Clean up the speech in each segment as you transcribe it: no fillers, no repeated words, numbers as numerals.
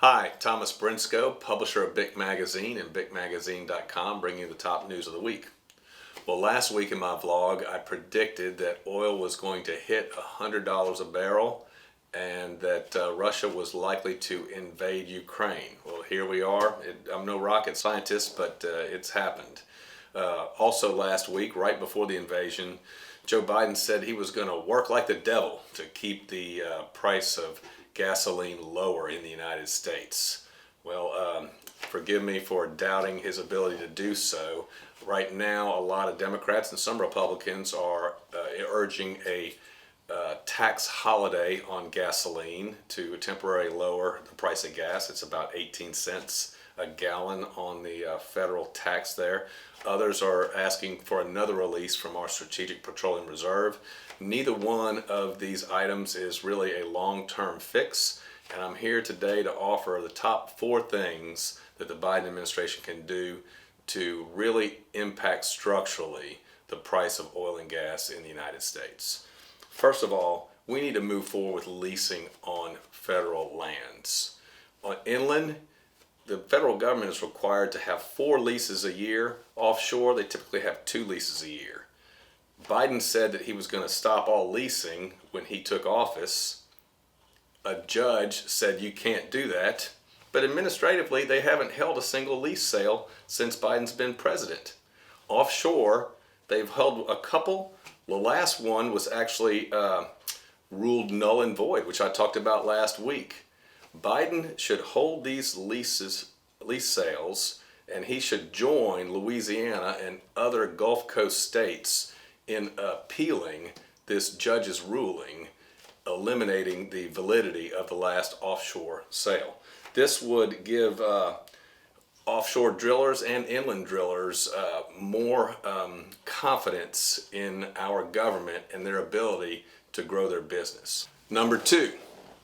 Hi, Thomas Brinsko, publisher of BIC Magazine and BICmagazine.com, bringing you the top news of the week. Well, last week in my vlog, I predicted that oil was going to hit $100 a barrel and that Russia was likely to invade Ukraine. Well, here we are. I'm no rocket scientist, but it's happened. Also last week, right before the invasion, Joe Biden said he was going to work like the devil to keep the price of gasoline lower in the United States. Well, forgive me for doubting his ability to do so. Right now, a lot of Democrats and some Republicans are urging a tax holiday on gasoline to temporarily lower the price of gas. It's about 18 cents a gallon on the federal tax there. Others are asking for another release from our Strategic Petroleum Reserve. Neither one of these items is really a long-term fix, and I'm here today to offer the top 4 things that the Biden administration can do to really impact structurally the price of oil and gas in the United States. First of all, we need to move forward with leasing on federal lands. On inland, the federal government is required to have 4 leases a year. Offshore, they typically have 2 leases a year. Biden said that he was going to stop all leasing when he took office. A judge said you can't do that. But administratively, they haven't held a single lease sale since Biden's been president. Offshore, they've held a couple. The last one was actually ruled null and void, which I talked about last week. Biden should hold these lease sales, and he should join Louisiana and other Gulf Coast states in appealing this judge's ruling, eliminating the validity of the last offshore sale. This would give offshore drillers and inland drillers more confidence in our government and their ability to grow their business. Number 2,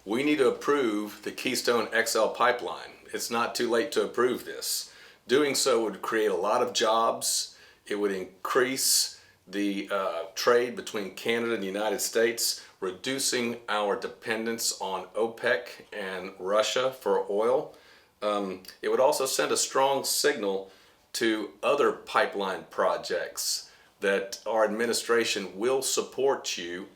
we need to approve the Keystone XL pipeline. It's not too late to approve this. Doing so would create a lot of jobs. It would increase the trade between Canada and the United States, reducing our dependence on OPEC and Russia for oil. It would also send a strong signal to other pipeline projects that our administration will support you,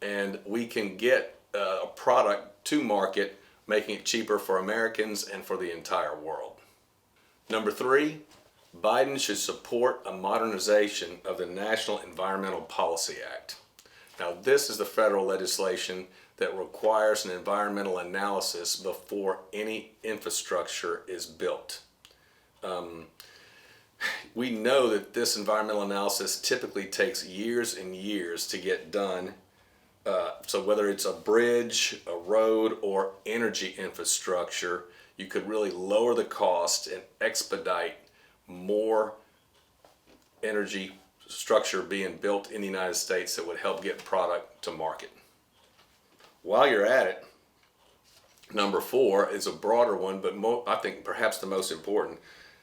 and we can get a product to market, making it cheaper for Americans and for the entire world. Number 3, Biden should support a modernization of the National Environmental Policy Act. Now, this is the federal legislation that requires an environmental analysis before any infrastructure is built. We know that this environmental analysis typically takes years and years to get done. So whether it's a bridge, a road, or energy infrastructure, you could really lower the cost and expedite more energy structure being built in the United States that would help get product to market. While you're at it, number 4 is a broader one, but I think perhaps the most important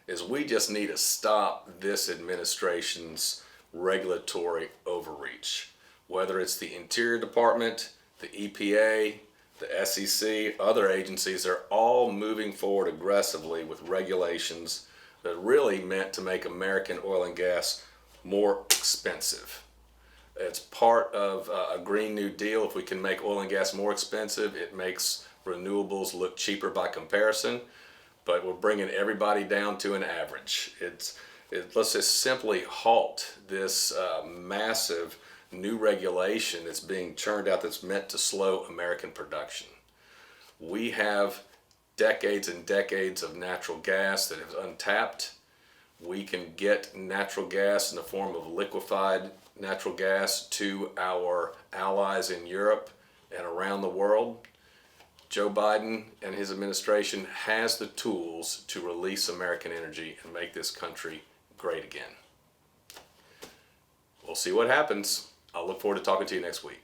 is we just need to stop this administration's regulatory overreach. Whether it's the Interior Department, the EPA, the SEC, other agencies, they're all moving forward aggressively with regulations that really meant to make American oil and gas more expensive. It's part of a Green New Deal. If we can make oil and gas more expensive, it makes renewables look cheaper by comparison, but we're bringing everybody down to an average. Let's just simply halt this massive new regulation that's being churned out that's meant to slow American production. We have decades and decades of natural gas that is untapped. We can get natural gas in the form of liquefied natural gas to our allies in Europe and around the world. Joe Biden and his administration has the tools to release American energy and make this country great again. We'll see what happens. I'll look forward to talking to you next week.